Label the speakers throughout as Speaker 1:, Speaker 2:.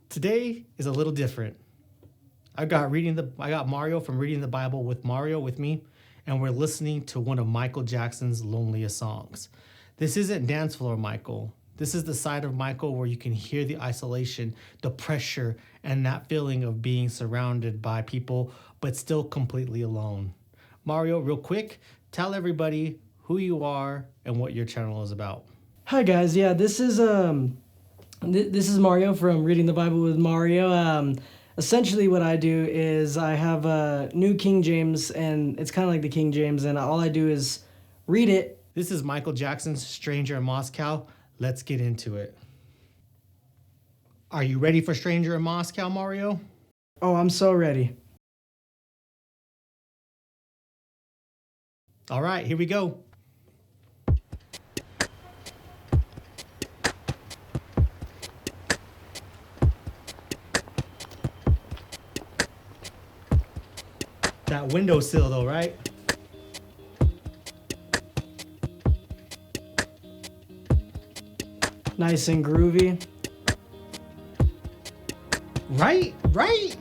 Speaker 1: Today is a little different. I got Mario from Reading the Bible with Mario with me, and we're listening to one of Michael Jackson's loneliest songs. This isn't dance floor Michael. This is the side of Michael where you can hear the isolation, the pressure, and that feeling of being surrounded by people, but still completely alone. Mario, real quick, tell everybody who you are and what your channel is about.
Speaker 2: Hi guys, yeah, this is Mario from Reading the Bible with Mario. Essentially what I do is I have a new King James, and it's kind of like the King James, and all I do is read it.
Speaker 1: This is Michael Jackson's Stranger in Moscow. Let's get into it. Are you ready for Stranger in Moscow, Mario?
Speaker 2: Oh, I'm so ready.
Speaker 1: All right, here we go. That windowsill though, right?
Speaker 2: Nice and groovy.
Speaker 1: Right? Right?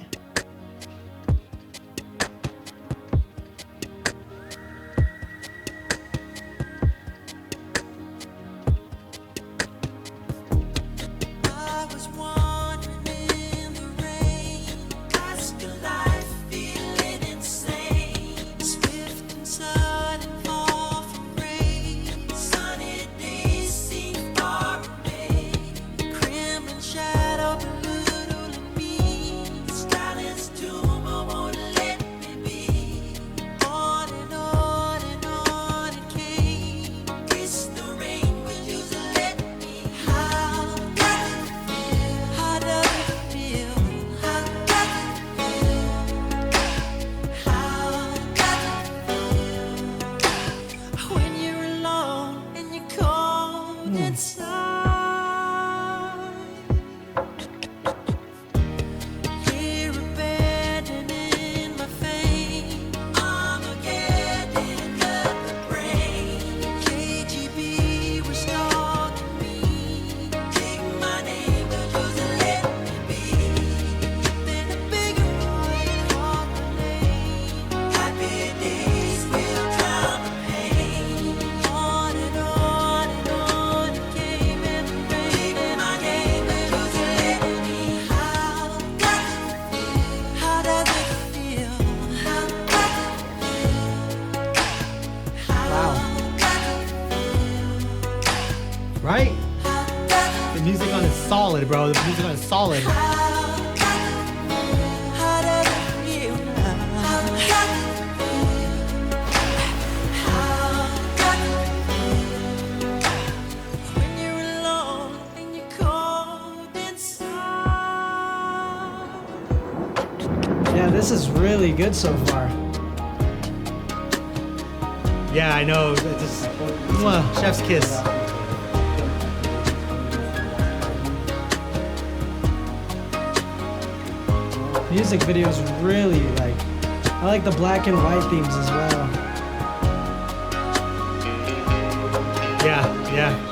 Speaker 1: The music on is solid, bro. The music on is solid.
Speaker 2: Yeah, this is really good so far.
Speaker 1: Yeah, I know. It's just, chef's kiss.
Speaker 2: Music videos really I like the black and white themes as well.
Speaker 1: Yeah.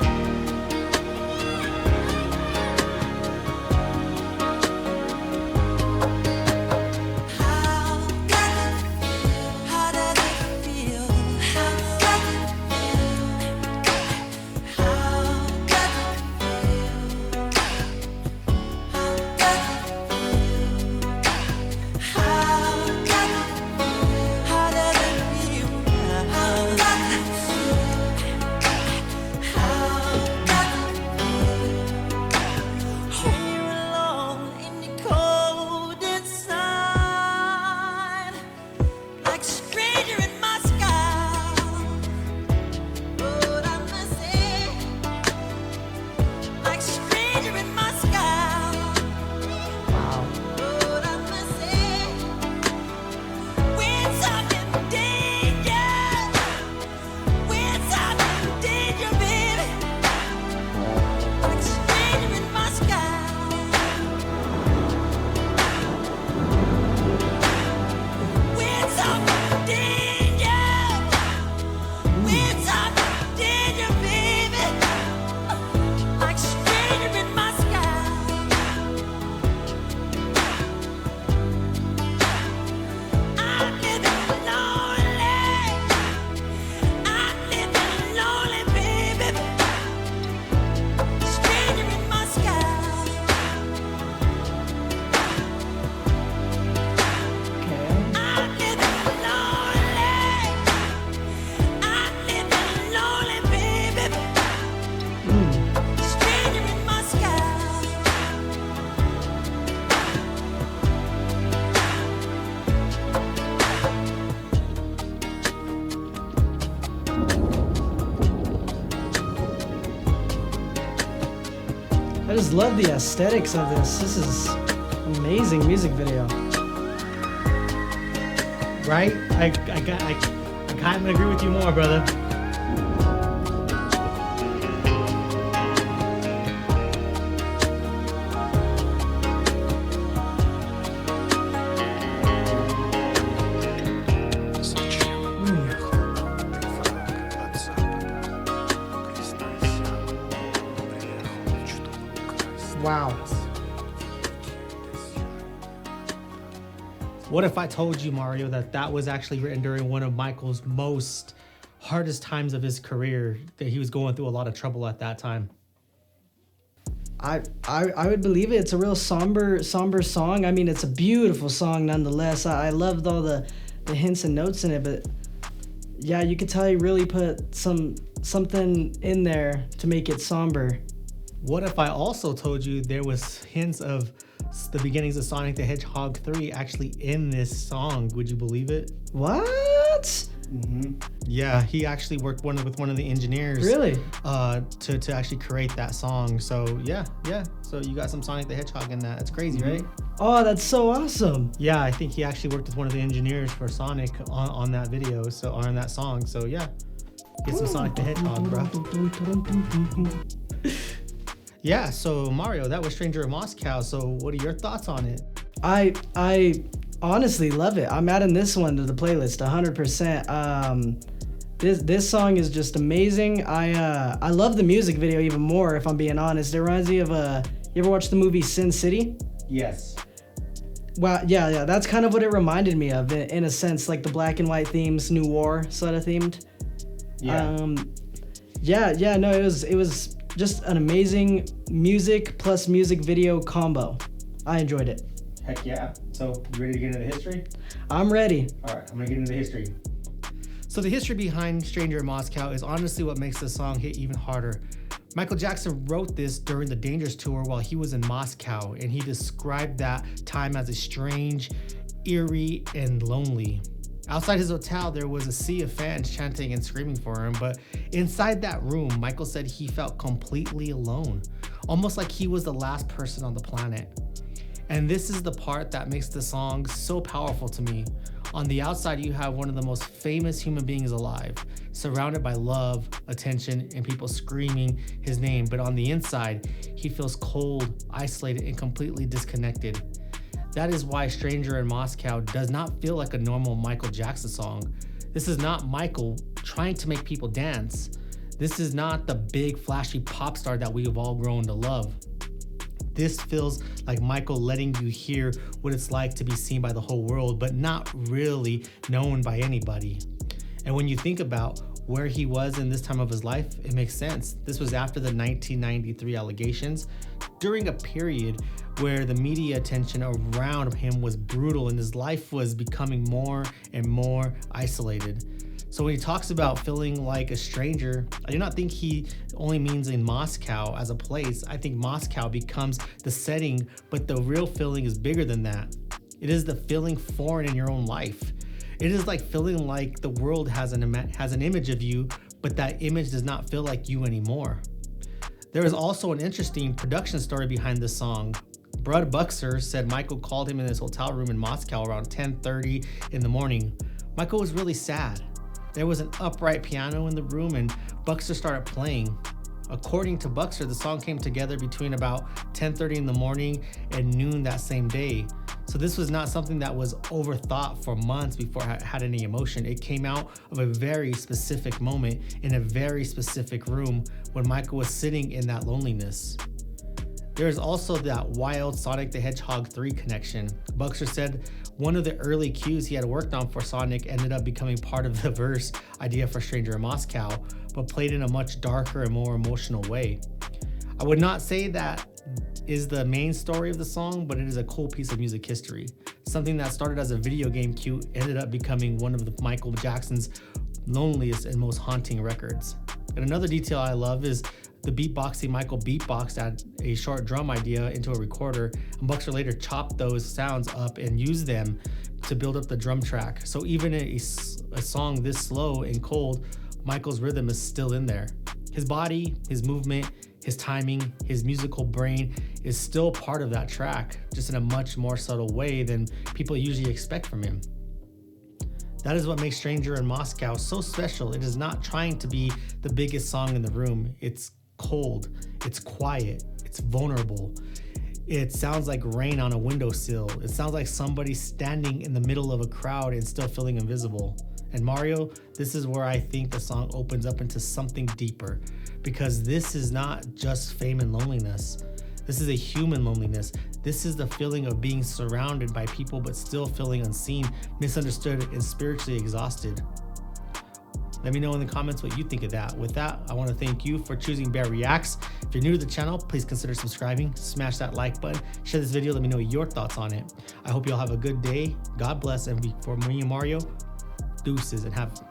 Speaker 2: just love the aesthetics of this. This is amazing music video.
Speaker 1: Right? I kind of agree with you more, brother. Wow. What if I told you, Mario, that was actually written during one of Michael's most hardest times of his career, that he was going through a lot of trouble at that time?
Speaker 2: I would believe it. It's a real somber song. I mean, it's a beautiful song nonetheless. I loved all the hints and notes in it, but yeah, you could tell he really put something in there to make it somber.
Speaker 1: What if I also told you there was hints of the beginnings of Sonic the Hedgehog 3 actually in this song? Would you believe it?
Speaker 2: What?
Speaker 1: Mm-hmm. Yeah, he actually worked with one of the engineers.
Speaker 2: Really?
Speaker 1: To actually create that song. So yeah. So you got some Sonic the Hedgehog in that. It's crazy, right?
Speaker 2: Oh, that's so awesome.
Speaker 1: Yeah, I think he actually worked with one of the engineers for Sonic on that video, so on that song. So yeah, get some Sonic the Hedgehog, bro. Yeah, so Mario, that was Stranger in Moscow. So what are your thoughts on it?
Speaker 2: I honestly love it. I'm adding this one to the playlist 100%. This song is just amazing. I love the music video even more, if I'm being honest. It reminds me of you ever watched the movie Sin City?
Speaker 1: Yes.
Speaker 2: Wow, yeah, that's kind of what it reminded me of in a sense, like the black and white themes, New War sort of themed. Yeah. No, it was just an amazing music plus music video combo. I enjoyed it.
Speaker 1: Heck yeah. So, you ready to get into the history?
Speaker 2: I'm ready.
Speaker 1: All right, I'm gonna get into the history. So the history behind Stranger in Moscow is honestly what makes the song hit even harder. Michael Jackson wrote this during the Dangerous tour while he was in Moscow, and he described that time as a strange, eerie, and lonely. Outside his hotel, there was a sea of fans chanting and screaming for him, but inside that room, Michael said he felt completely alone, almost like he was the last person on the planet. And this is the part that makes the song so powerful to me. On the outside, you have one of the most famous human beings alive, surrounded by love, attention, and people screaming his name. But on the inside, he feels cold, isolated, and completely disconnected. That is why Stranger in Moscow does not feel like a normal Michael Jackson song. This is not Michael trying to make people dance. This is not the big flashy pop star that we have all grown to love. This feels like Michael letting you hear what it's like to be seen by the whole world, but not really known by anybody. And when you think about where he was in this time of his life, it makes sense. This was after the 1993 allegations, during a period where the media attention around him was brutal and his life was becoming more and more isolated. So when he talks about feeling like a stranger, I do not think he only means in Moscow as a place. I think Moscow becomes the setting, but the real feeling is bigger than that. It is the feeling foreign in your own life. It is like feeling like the world has an image of you, but that image does not feel like you anymore. There is also an interesting production story behind this song. Brud Buxer said Michael called him in his hotel room in Moscow around 10:30 in the morning. Michael was really sad. There was an upright piano in the room and Buxer started playing. According to Buxer, the song came together between about 10:30 in the morning and noon that same day. So this was not something that was overthought for months before it had any emotion. It came out of a very specific moment in a very specific room when Michael was sitting in that loneliness. There is also that wild Sonic the Hedgehog 3 connection. Buxer said one of the early cues he had worked on for Sonic ended up becoming part of the verse idea for Stranger in Moscow, but played in a much darker and more emotional way. I would not say that is the main story of the song, but it is a cool piece of music history. Something that started as a video game cue ended up becoming one of Michael Jackson's loneliest and most haunting records. And another detail I love is the beatboxing. Michael beatboxed at a short drum idea into a recorder, and Buxer later chopped those sounds up and used them to build up the drum track. So even a song this slow and cold, Michael's rhythm is still in there. His body, his movement, His timing, his musical brain is still part of that track, just in a much more subtle way than people usually expect from him. That is what makes Stranger in Moscow so special. It is not trying to be the biggest song in the room. It's cold, it's quiet, it's vulnerable. It sounds like rain on a windowsill. It sounds like somebody standing in the middle of a crowd and still feeling invisible. And Mario, this is where I think the song opens up into something deeper, because this is not just fame and loneliness. This is a human loneliness. This is the feeling of being surrounded by people but still feeling unseen, misunderstood, and spiritually exhausted. Let me know in the comments what you think of that. With that, I want to thank you for choosing Bear Reacts. If you're new to the channel, please consider subscribing, smash that like button, share this video, let me know your thoughts on it. I hope you all have a good day. God bless, and for me and Mario, deuces, and have